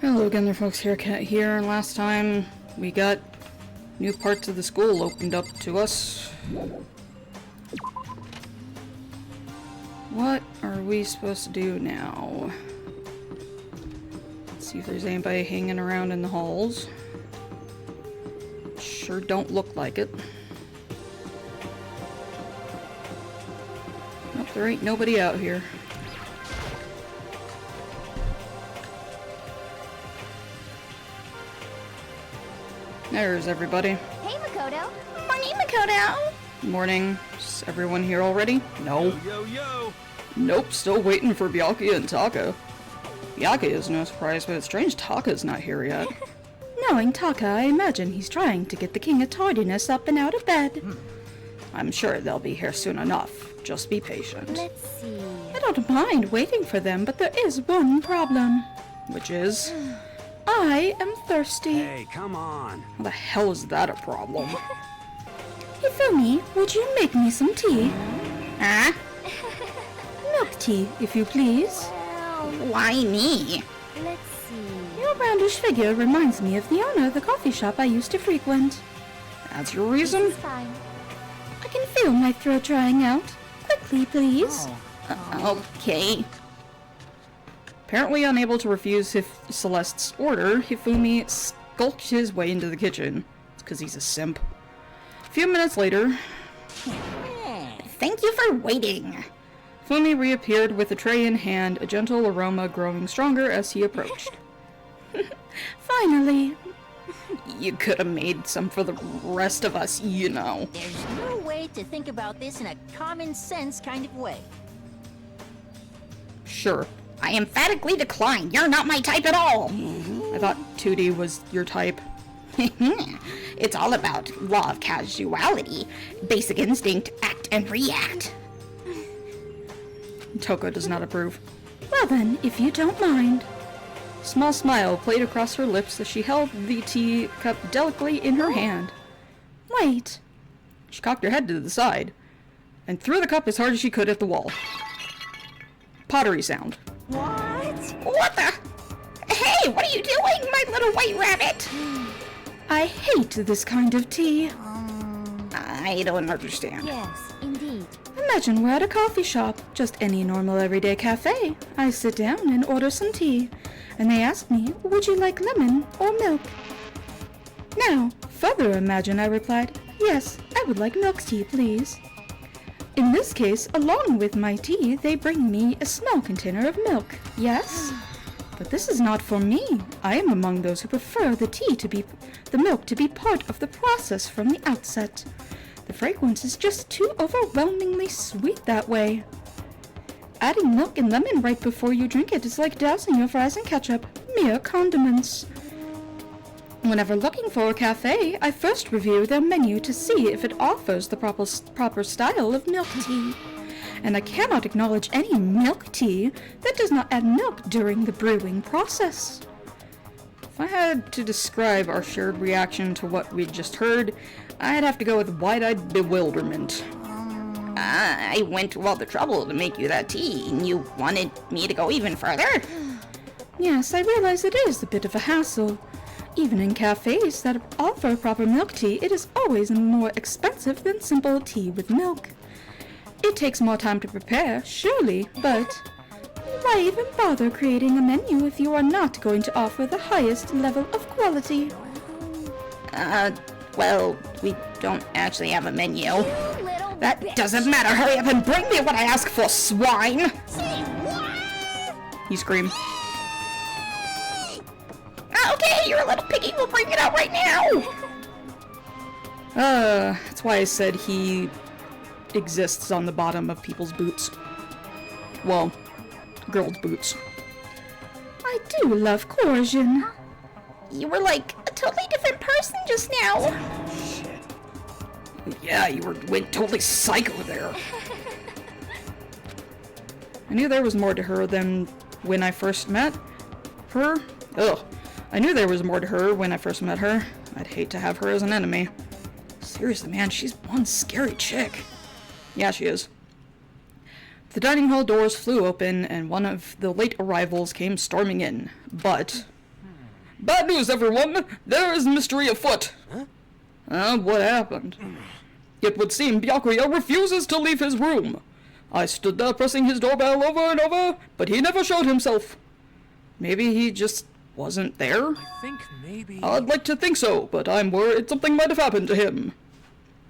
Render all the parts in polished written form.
Hello again there folks, Haircat here, and last time we got new parts of the school opened up to us. What are we supposed to do now? Let's see if there's anybody hanging around in the halls. Sure don't look like it. Nope, there ain't nobody out here. There's everybody. Hey, Makoto. Morning, Makoto. Morning. Is everyone here already? No. Yo. Nope, still waiting for Byakuya and Taka. Byakuya is no surprise, but it's strange Taka's not here yet. Knowing Taka, I imagine he's trying to get the King of Tardiness up and out of bed. I'm sure they'll be here soon enough. Just be patient. Let's see. I don't mind waiting for them, but there is one problem. Which is? I am thirsty. Hey, come on. How the hell is that a problem? Hifumi, would you make me some tea? Huh? Milk tea, if you please. Well, Why me? let's see. Your roundish figure reminds me of the owner of the coffee shop I used to frequent. That's your This reason? is fine. I can feel my throat drying out. Quickly, please. Okay. Apparently unable to refuse Celeste's order, Hifumi skulked his way into the kitchen. It's because he's a simp. A few minutes later... Thank you for waiting! Hifumi reappeared with a tray in hand, a gentle aroma growing stronger as he approached. Finally. You could have made some for the rest of us, you know. There's no way to think about this in a common sense kind of way. Sure. I emphatically decline. You're not my type at all. I thought 2D was your type. It's all about law of casuality, basic instinct, act and react. Toko does not approve. Well then, if you don't mind. A small smile played across her lips as she held the tea cup delicately in her hand. Wait. She cocked her head to the side and threw the cup as hard as she could at the wall. Pottery sound. What the? Hey, what are you doing, my little white rabbit? I hate this kind of tea. I don't understand. Yes, indeed. Imagine we're at a coffee shop, just any normal everyday cafe. I sit down and order some tea, and they ask me, would you like lemon or milk? Now, further imagine I replied, yes, I would like milk tea, please. In this case, along with my tea, they bring me a small container of milk. Yes? But this is not for me. I am among those who prefer the milk to be part of the process from the outset. The fragrance is just too overwhelmingly sweet that way. Adding milk and lemon right before you drink it is like dousing your fries in ketchup. Mere condiments. Whenever looking for a cafe, I first review their menu to see if it offers the proper style of milk tea. And I cannot acknowledge any milk tea that does not add milk during the brewing process. If I had to describe our shared reaction to what we'd just heard, I'd have to go with wide-eyed bewilderment. I went to all the trouble to make you that tea, and you wanted me to go even further? Yes, I realize it is a bit of a hassle. Even in cafes that offer proper milk tea, it is always more expensive than simple tea with milk. It takes more time to prepare, surely, but why even bother creating a menu if you are not going to offer the highest level of quality? Well, we don't actually have a menu. You little That bitch. doesn't matter. Hurry up and bring me what I ask for, swine! Say what? He screamed. Okay, you're a little piggy. We'll bring it out right now. That's why I said he exists on the bottom of people's boots. Well, girls' boots. I do love coercion. You were like a totally different person just now. Yeah, you went totally psycho there. I knew there was more to her than when I first met her. Ugh. I knew there was more to her when I first met her. I'd hate to have her as an enemy. Seriously, man, she's one scary chick. Yeah, she is. The dining hall doors flew open, and one of the late arrivals came storming in. But Bad news, everyone! There is mystery afoot! What happened? It would seem Byakuya refuses to leave his room. I stood there pressing his doorbell over and over, but he never showed himself. Maybe he just wasn't there? I think maybe... I'd like to think so, but I'm worried something might have happened to him.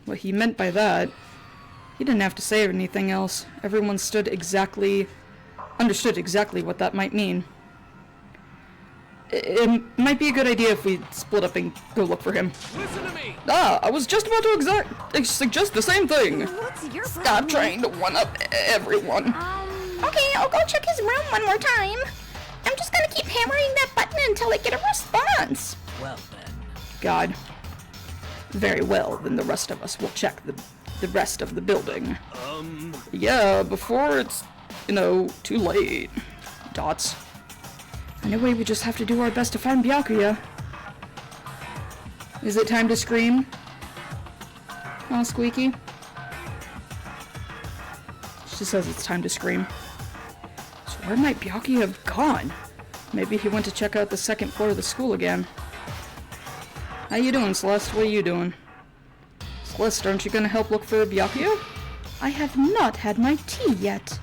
What he meant by that... He didn't have to say anything else. Everyone understood exactly what that might mean. It might be a good idea if we split up and go look for him. Listen to me! I was just about to suggest the same thing. What's your Stop problem? trying to one-up everyone. Okay, I'll go check his room one more time. I'm just gonna keep hammering that button until I get a response. Well then. God. Very well, then the rest of us will check the rest of the building. Yeah, before it's, too late. Dots. Anyway, we just have to do our best to find Byakuya. Is it time to scream? Oh, Squeaky. She says it's time to scream. So where might Byakuya have gone? Maybe he went to check out the second floor of the school again. How you doing, Celeste? What are you doing? Celeste, aren't you gonna help look for Byakuya? I have not had my tea yet.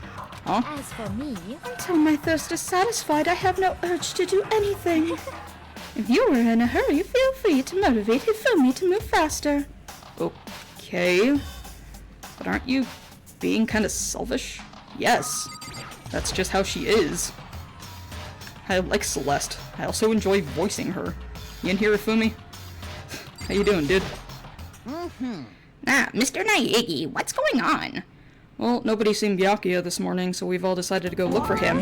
Huh? As for me, Until my thirst is satisfied, I have no urge to do anything. If you are in a hurry, feel free to motivate Hifumi to move faster. Okay. But aren't you being kind of selfish? Yes. That's just how she is. I like Celeste. I also enjoy voicing her. You in here, Ifumi? How you doing, dude? Mr. Naegi, what's going on? Well, nobody's seen Byakuya this morning, so we've all decided to go look for him.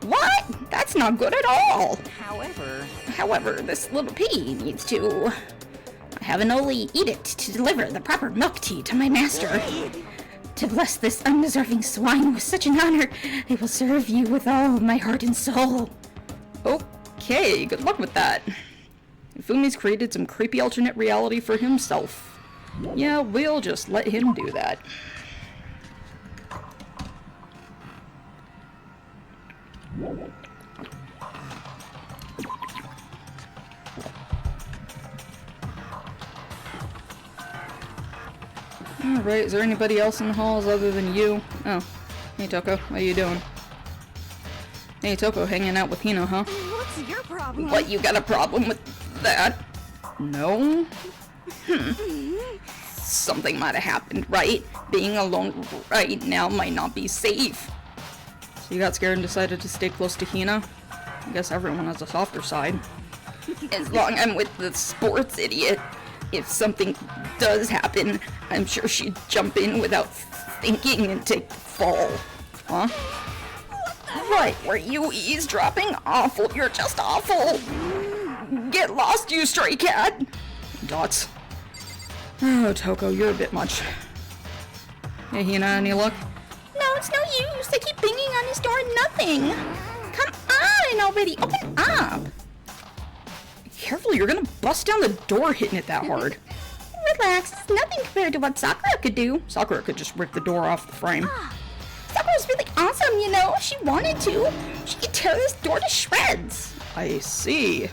What? That's not good at all. However, However, this little piggy needs to have an holy edict to deliver the proper milk tea to my master. To bless this undeserving swine with such an honor, I will serve you with all my heart and soul. Okay, good luck with that. Ifumi's created some creepy alternate reality for himself. Yeah, we'll just let him do that. Alright, is there anybody else in the halls other than you? Oh. Hey Toko, how you doing? Hey Toko, hanging out with Hino, huh? what's your problem? What, you got a problem with that? No? Something might have happened, right? Being alone right now might not be safe. So you got scared and decided to stay close to Hina? I guess everyone has a softer side. As long as I'm with the sports idiot, if something does happen, I'm sure she'd jump in without thinking and take the fall. Huh? What? Were you eavesdropping? Awful. You're just awful. Get lost, you stray cat. Dots. Oh, Toko, you're a bit much. Hey, Hina, any luck? No, it's no use. They keep banging on his door and nothing. Come on already. Open up. Careful, you're gonna bust down the door hitting it that hard. Relax. It's nothing compared to what Sakura could do. Sakura could just rip the door off the frame. Sakura's really awesome, you know. If she wanted to, she could tear this door to shreds. I see.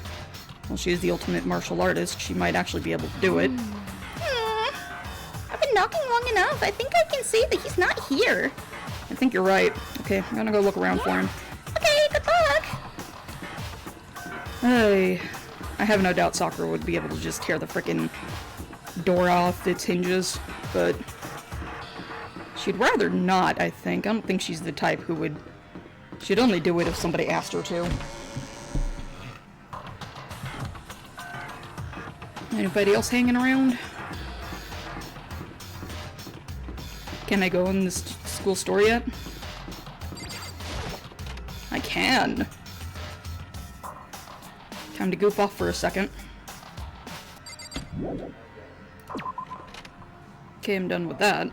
Well, she is the ultimate martial artist. She might actually be able to do it. I've been knocking long enough. I think I can say that he's not here. I think you're right. Okay, I'm gonna go look around for him. Okay, good luck. Hey, I have no doubt Sakura would be able to just tear the frickin' door off its hinges, but she'd rather not, I think. I don't think she's the type who would... She'd only do it if somebody asked her to. Anybody else hanging around? Can I go in this school store yet? I can. Time to goof off for a second. Okay, I'm done with that.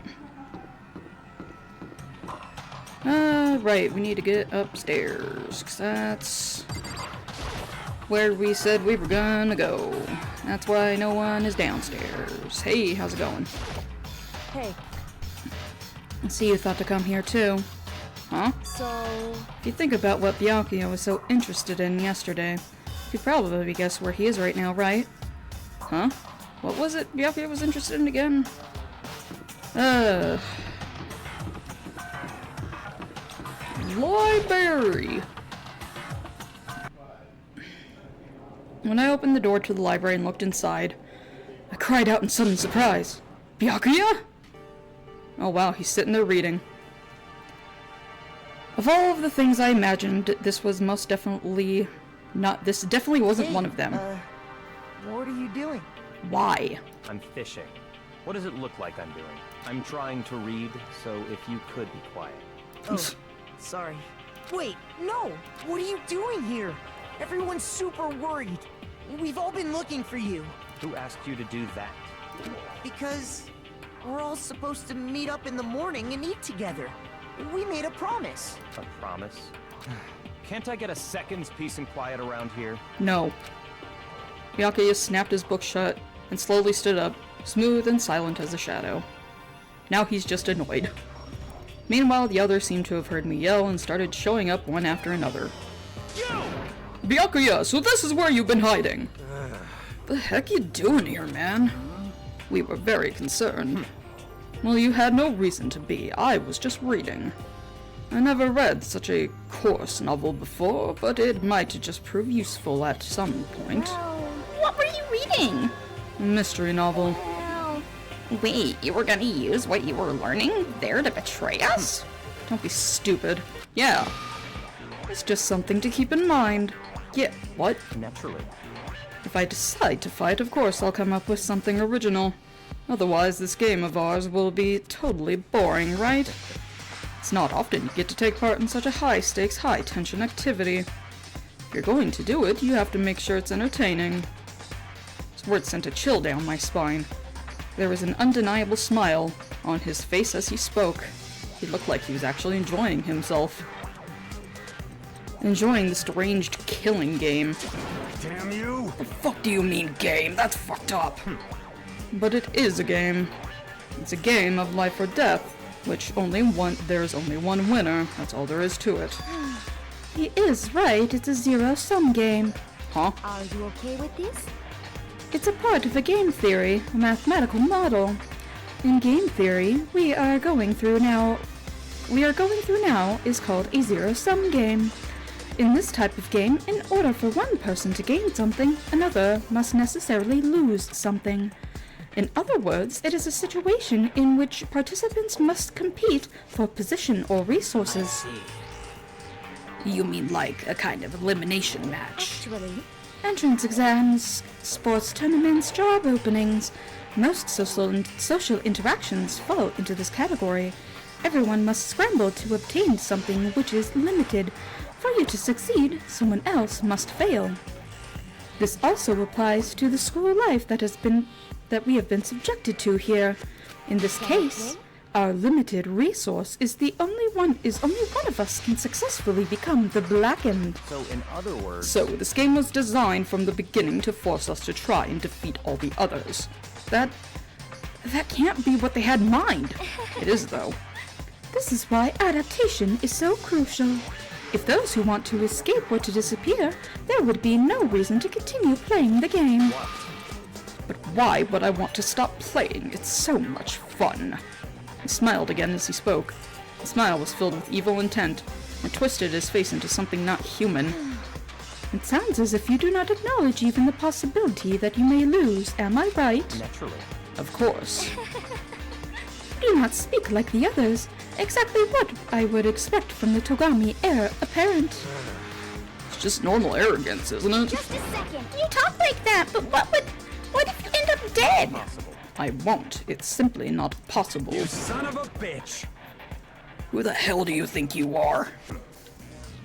Right, we need to get upstairs, 'cause that's where we said we were gonna go. That's why no one is downstairs. Hey, how's it going? Hey, I see you thought to come here too. Huh? so If you think about what Byakuya was so interested in yesterday, You probably guess where he is right now, right? Huh? What was it Byakuya was interested in again? Library! When I opened the door to the library and looked inside, I cried out in sudden surprise. Byakuya? Oh wow, he's sitting there reading. Of all of the things I imagined, this was most definitely not- this definitely wasn't one of them. What are you doing? Why? I'm fishing. What does it look like I'm doing? I'm trying to read, so if you could be quiet. Oh, sorry. Wait, no! What are you doing here? Everyone's super worried. We've all been looking for you. Who asked you to do that? Because we're all supposed to meet up in the morning and eat together. We made a promise. A promise? Can't I get a second's peace and quiet around here? No. Byakuya snapped his book shut and slowly stood up, smooth and silent as a shadow. Now he's just annoyed. Meanwhile, the others seemed to have heard me yell and started showing up one after another. Yo! Byakuya, so this is where you've been hiding! The heck you doing here, man? We were very concerned. Well, you had no reason to be. I was just reading. I never read such a coarse novel before, but it might just prove useful at some point. What were you reading? A mystery novel. Wait, you were gonna use what you were learning there to betray us? Don't be stupid. Yeah. It's just something to keep in mind. Yeah, what? Naturally. If I decide to fight, of course I'll come up with something original. Otherwise, this game of ours will be totally boring, right? It's not often you get to take part in such a high-stakes, high-tension activity. If you're going to do it, you have to make sure it's entertaining. His words sent a chill down my spine. There was an undeniable smile on his face as he spoke. He looked like he was actually enjoying himself. Enjoying this deranged killing game. Damn you! The fuck do you mean game? That's fucked up. But it is a game. It's a game of life or death, which there's only one winner. That's all there is to it. He is right, it's a zero-sum game. Huh? Are you okay with this? It's a part of a game theory, a mathematical model. In game theory, we are going through now is called a zero-sum game. In this type of game, in order for one person to gain something, another must necessarily lose something. In other words, it is a situation in which participants must compete for position or resources. You mean like a kind of elimination match? Actually, Entrance exams, sports tournaments, job openings, most social interactions fall into this category. Everyone must scramble to obtain something which is limited. For you to succeed, someone else must fail. This also applies to the school life that we have been subjected to here. In this case, our limited resource is only one of us can successfully become the Blackened. So, in other words... So, this game was designed from the beginning to force us to try and defeat all the others. That can't be what they had in mind. It is, though. This is why adaptation is so crucial. If those who want to escape were to disappear, there would be no reason to continue playing the game. But why would I want to stop playing? It's so much fun. He smiled again as he spoke. The smile was filled with evil intent, and twisted his face into something not human. It sounds as if you do not acknowledge even the possibility that you may lose, am I right? Naturally. Of course. Do not speak like the others. Exactly what I would expect from the Togami heir apparent. It's just normal arrogance, isn't it? just a second. You talk like that, but what if you end up dead? I won't. It's simply not possible. You son of a bitch! Who the hell do you think you are?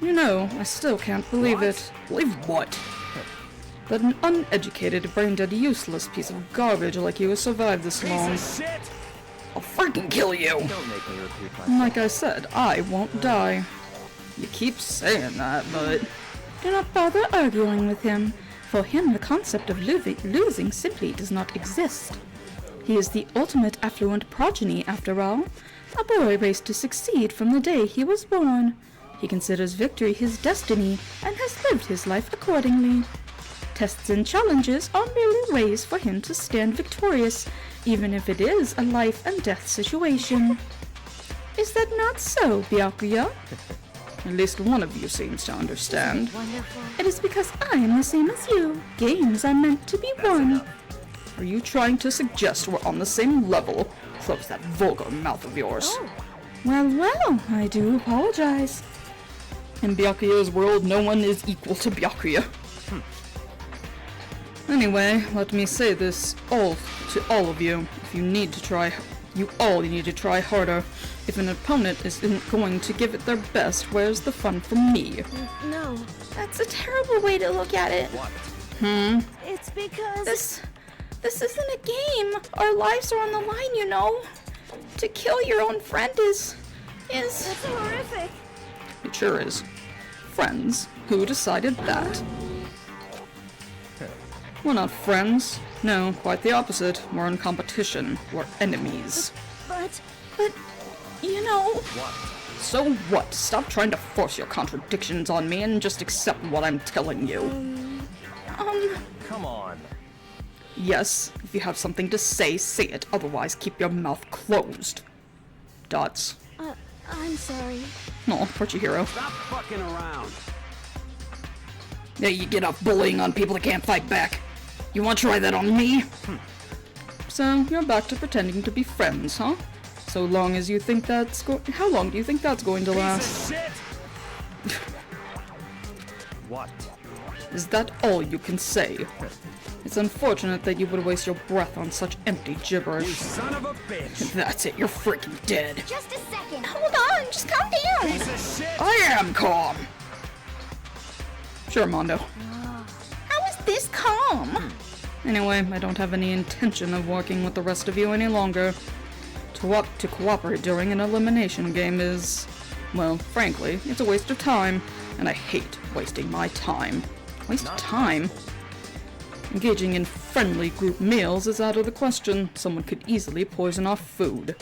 You know, I still can't believe it. Believe what? That an uneducated, brain-dead, useless piece of garbage like you has survived this long. Piece of shit! I'll freaking kill you! Don't make me repeat myself. Like I said, I won't die. You keep saying that, but... Do not bother arguing with him. For him, the concept of losing simply does not exist. He is the ultimate affluent progeny, after all. A boy raised to succeed from the day he was born. He considers victory his destiny, and has lived his life accordingly. Tests and challenges are merely ways for him to stand victorious, even if it is a life and death situation. Is that not so, Byakuya? At least one of you seems to understand. Wonderful. It is because I am the same as you. Games are meant to be won. Are you trying to suggest we're on the same level? Close that vulgar mouth of yours. Well, I do apologize. In Byakuya's world, no one is equal to Byakuya. Anyway, let me say this to all of you. If you need to try, you all need to try harder. If an opponent isn't going to give it their best, where's the fun for me? No, That's a terrible way to look at it. it's because... This isn't a game. Our lives are on the line, you know. To kill your own friend is... It's horrific. It sure is. Friends? Who decided that? We're not friends. No, quite the opposite. We're in competition. We're enemies. But You know... So what? Stop trying to force your contradictions on me and just accept what I'm telling you. Come on. Yes, if you have something to say, say it. Otherwise, keep your mouth closed. Dots. I'm sorry. No, poor hero. Stop fucking around. Yeah, you get off bullying on people that can't fight back. You want to try that on me? So, you're back to pretending to be friends, huh? So long as you think that's how long do you think that's going to last? Shit! What? Is that all you can say? It's unfortunate that you would waste your breath on such empty You gibberish. son of a bitch! That's it, you're freaking dead. Just a second. Hold on, just calm down. Piece of shit! I am calm! Sure, Mondo. How is this calm? Anyway, I don't have any intention of working with the rest of you any longer. To cooperate during an elimination game is, well, frankly, it's a waste of time, and I hate wasting my time. Waste of time? Engaging in friendly group meals is out of the question. Someone could easily poison our food.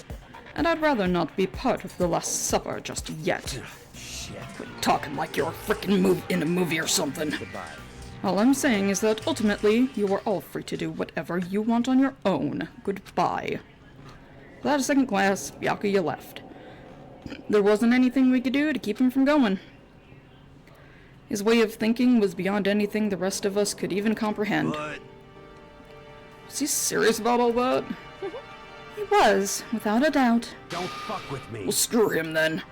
And I'd rather not be part of the Last Supper just yet. Quit talking like you're frickin' in a movie or something. All I'm saying is that ultimately, you are all free to do whatever you want on your own. Goodbye. Without a second glance, Byakuya left. There wasn't anything we could do to keep him from going. His way of thinking was beyond anything the rest of us could even comprehend. But Was he serious about all that? He was, without a doubt. don't fuck with me. Well, screw him then.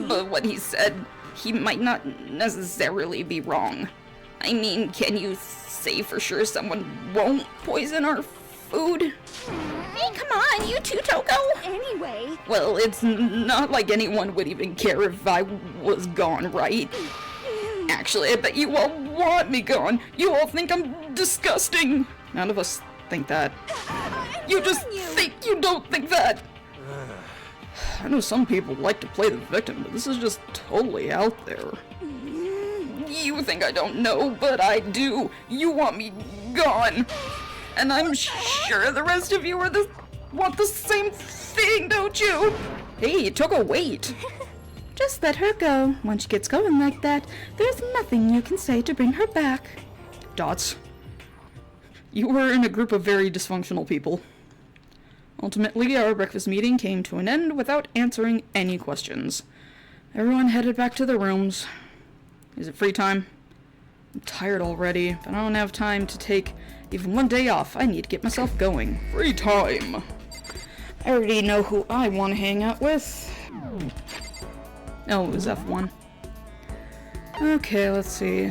But what he said, he might not necessarily be wrong. I mean, can you say for sure someone won't poison our food? Hey, come on, you two, Toko! Anyway, Well, it's not like anyone would even care if I was gone, right? Actually, I bet you all want me gone. You all think I'm disgusting. None of us think that. You just think you don't think that. I know some people like to play the victim, but this is just totally out there. You think I don't know, but I do. You want me gone. And I'm sure the rest of you want the same thing, don't you? Hey, Toko, wait. Just let her go. Once she gets going like that, there's nothing you can say to bring her back. Dots. You were in a group of very dysfunctional people. Ultimately, our breakfast meeting came to an end without answering any questions. Everyone headed back to their rooms. Is it free time? I'm tired already, but I don't have time to take even one day off. I need to get myself going. Free time! I already know who I want to hang out with. Oh, it was F1. Okay, let's see.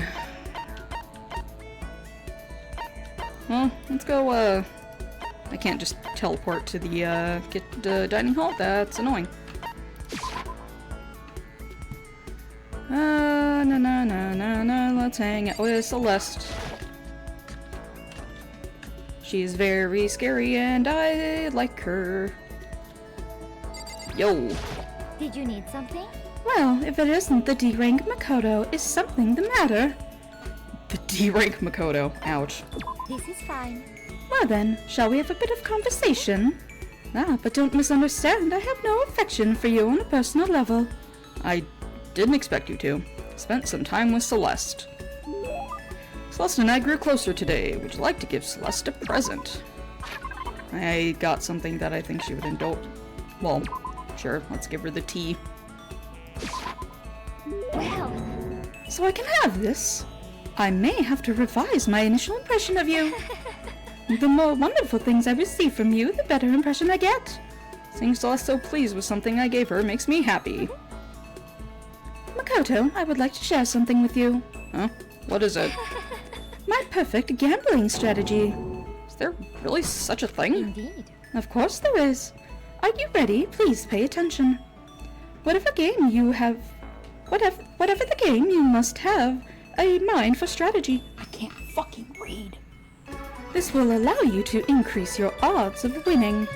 Well, let's go, I can't just teleport to the, dining hall? That's annoying. Let's hang out with Celeste. She's very scary and I like her. Yo. did you need something? Well, if it isn't the D-rank Makoto, is something the matter? The D-rank Makoto. Ouch. This is fine. Well then, shall we have a bit of conversation? Ah, but don't misunderstand, I have no affection for you on a personal level. I didn't expect you to. Spent some time with Celeste. Celeste and I grew closer today. Would you like to give Celeste a present? I got something that I think she would indulge. Well, sure, let's give her the tea. Well, So I can have this. I may have to revise my initial impression of you. The more wonderful things I receive from you, the better impression I get. Seeing Celeste so pleased with something I gave her makes me happy. Makoto, I would like to share something with you. Huh? What is it? My perfect gambling strategy. Is there really such a thing? indeed. Of course there is. Are you ready? Please pay attention. Whatever the game, you must have a mind for strategy. I can't fucking read. This will allow you to increase your odds of winning.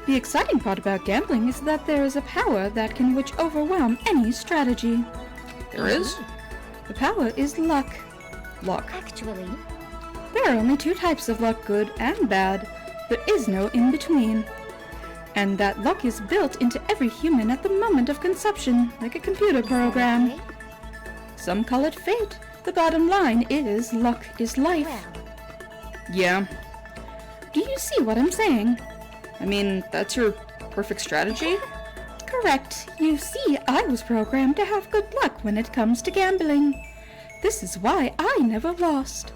The exciting part about gambling is that there is a power that can overwhelm any strategy. There is? The power is luck. Luck. Actually, There are only two types of luck, good and bad. There is no in-between. And that luck is built into every human at the moment of conception, like a computer program. okay. Some call it fate. The bottom line is luck is life. Well, Yeah. Do you see what I'm saying? I mean, that's your perfect strategy? Correct. You see, I was programmed to have good luck when it comes to gambling. This is why I never lost.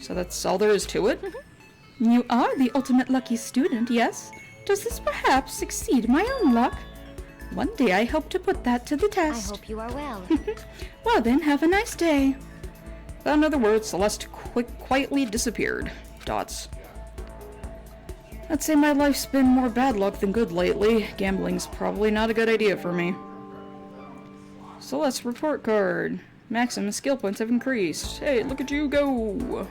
So that's all there is to it? You are the ultimate lucky student, yes? Does this perhaps exceed my own luck? One day I hope to put that to the I test. hope you are well. Well then, have a nice day. Without another word, Celeste quietly disappeared. Dots. I'd say my life's been more bad luck than good lately. Gambling's probably not a good idea for me. Celeste's report card. Maximum skill points have increased. Hey, look at you go!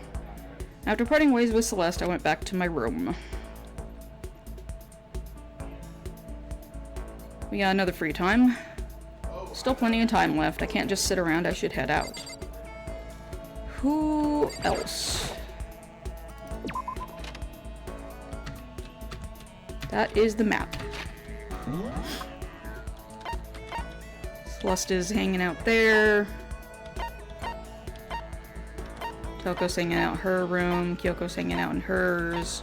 After parting ways with Celeste, I went back to my room. We got another free time. Still plenty of time left. I can't just sit around. I should head out. Who else? That is the map. Celeste is hanging out there. Toko's hanging out in her room. Kyoko's hanging out in hers.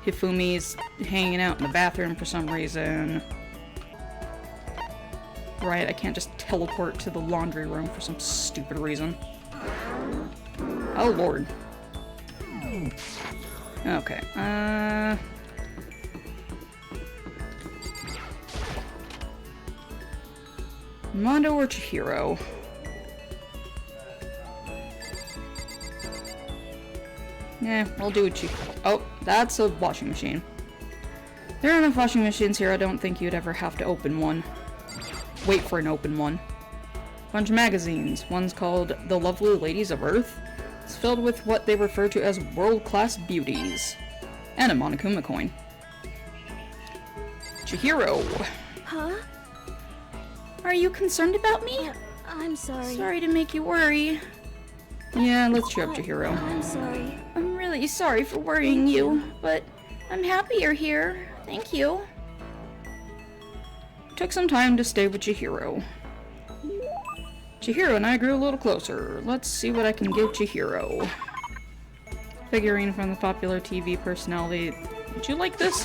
Hifumi's hanging out in the bathroom for some reason. Right, I can't just teleport to the laundry room for some stupid reason. Oh lord. Okay, Mondo or Chihiro? Yeah, I'll do it. Oh, that's a washing machine. There are enough washing machines here, I don't think you'd ever have to open one. Wait for an open one. Bunch of magazines. One's called The Lovely Ladies of Earth. It's filled with what they refer to as world-class beauties. And a Monokuma coin. Chihiro. Huh? Are you concerned about me? I'm sorry. Sorry to make you worry. Yeah, let's cheer up Chihiro. I'm sorry. I'm really sorry for worrying you, but I'm happy you're here. Thank you. Took some time to stay with Chihiro. Chihiro and I grew a little closer. Let's see what I can give Chihiro. Figurine from the popular TV personality. Would you like this?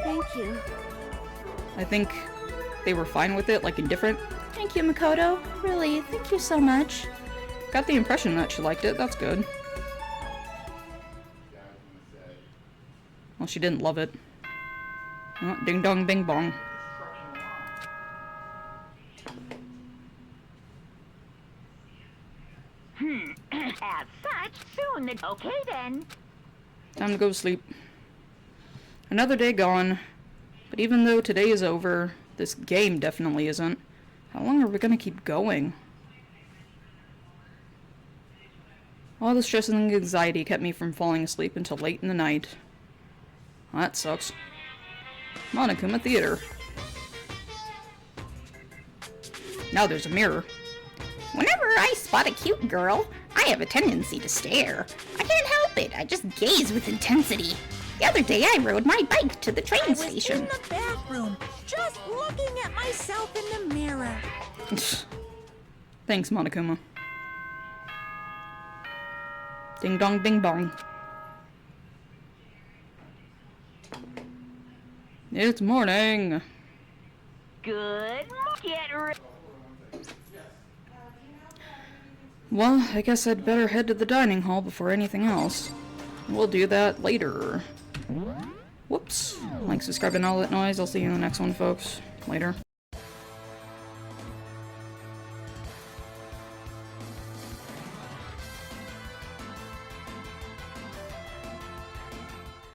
Thank you. I think they were fine with it, like indifferent. Thank you, Makoto. Really, thank you so much. Got the impression that she liked it, that's good. Well, she didn't love it. Oh, ding dong bing bong. As such, soon the... Okay then. Time to go to sleep. Another day gone. But even though today is over, this game definitely isn't. How long are we gonna keep going? All the stress and anxiety kept me from falling asleep until late in the night. Well, that sucks. Monokuma Theater. Now there's a mirror. Whenever I spot a cute girl, I have a tendency to stare. I can't help it. I just gaze with intensity. The other day I rode my bike to the train In station. the bathroom, just looking at myself in the mirror. Thanks, Monokuma. Ding dong bing bong. It's morning. Good. Get ready. Well, I guess I'd better head to the dining hall before anything else. We'll do that later. Whoops. Like, subscribe, and all that noise. I'll see you in the next one, folks. Later.